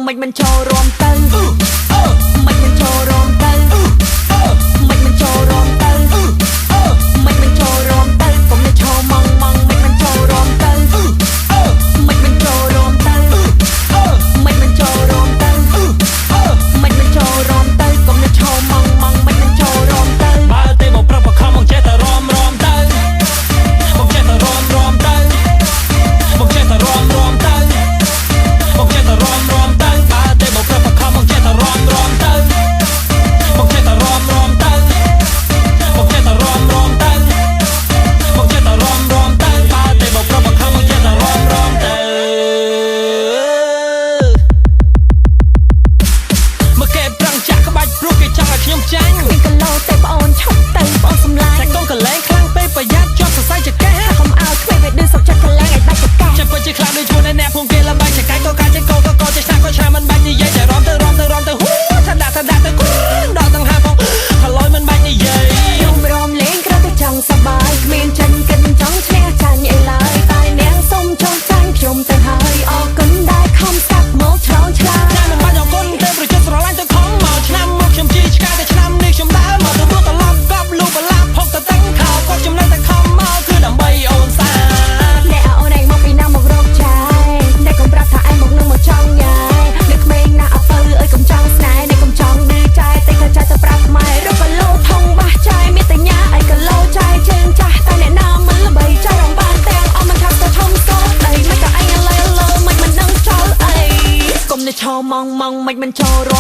មិនមិនចូលរួមទៅមិនមិនចូលរួមទៅមិនមិនចូលរួមទៅមិនមិនចូលរួមទៅកុំឈរម៉ងម៉ងមិនមិនចូលរួមទៅមិនមិនចូលរួមទៅមិនមិនចូលរួមទៅមិនមិនចូលរួមទៅកុំឈរម៉ងម៉ងមិនមិនចូលរួមទៅបើទេមកប្រឹកបខំមកចេះតែរំរំទៅមកចេះតែរំរំទៅមកចេះតែរំរំទៅមកចេះតែរំរំទៅបើទេមកប្រឹកបខំមកចេះតែរំរំទៅមកចេះតែរំរំទៅមកចេះតែរំរំទៅមកចេះតែរំរំទៅបើទេមកប្រឹកបខំមកចេះតែរំរំទៅមកគេប្រឹងចាក់ក្បាច់ព្រោះគេចង់ឲ្យខ្ញុំចាញ់គ្មានកឡោតែប្អូនឈប់ទៅប្អូនសម្លាញ់តែកូនកលែងខ្លាំងពេកប្រយ័ត្នជាប់សរសៃចកាកុំឲ្យគ្មានវាឌឺសុកចិត្តកលែងឲ្យបាច់ចកាចាំពិតជាខ្លាំងដូចជួនអ្នកភូមិគេលំបាច់ចកាយក៏កាចេះកោក៏ចេះឆ្លាក់ក៏ឆ្លាក់មិនបាច់និយាយតែរំទៅហ៊ូថាដាក់ទៅគូដល់ទាំងហាផងហើយលយមិនបាច់និយាយខ្ញុំរំលេងគ្រាន់តែចង់សប្បាយគ្មានចិនគិនចង់ឈ្នះចាញ់អីឡើយតែនាងសុំចង់ចាញ់ខ្ញុំទៅហើយអរគុណដែលខំស្ដាប់មកឆ្លងឆ្លើយចាំមិនបាច់អរគុណទេប្រជិតស្រឡាញ់ទៅខំមកឆ្នាំមកខ្ញុំជីឆ្កាតែឆ្នាំនេះខ្ញុំដើរមកទៅមកត្រឡប់កប់លូបឡាផុកទៅទាំងខោក៏ចំណេះតែខំមកគឺដើម្បីអូនសាអ្នកអូនឯងមកពីណាមករកចាយអ្នកកុំប្រាប់ថាឯងមកនឹងមកចង់ញ៉ាយអ្នកក្មេងណាអពើអើយកុំចង់ស្នេហ៍អ្នកកុំចង់ឌឺចាយតែក៏ចាយទៅប្រាប់ម៉ែរកឡូថងបាសចាយមានតែញ៉ាឯងក៏ឡូចាយជើងចាស់តែអ្នកណាមិនល្បីចាយរំបានទាំងអស់មិនថាទៅធំស្គាល់ដីមិនក៏ឯងឡៃលើមិនដឹងចោលអីកុំនៅឈរម៉ងម៉ងមិនចូលរ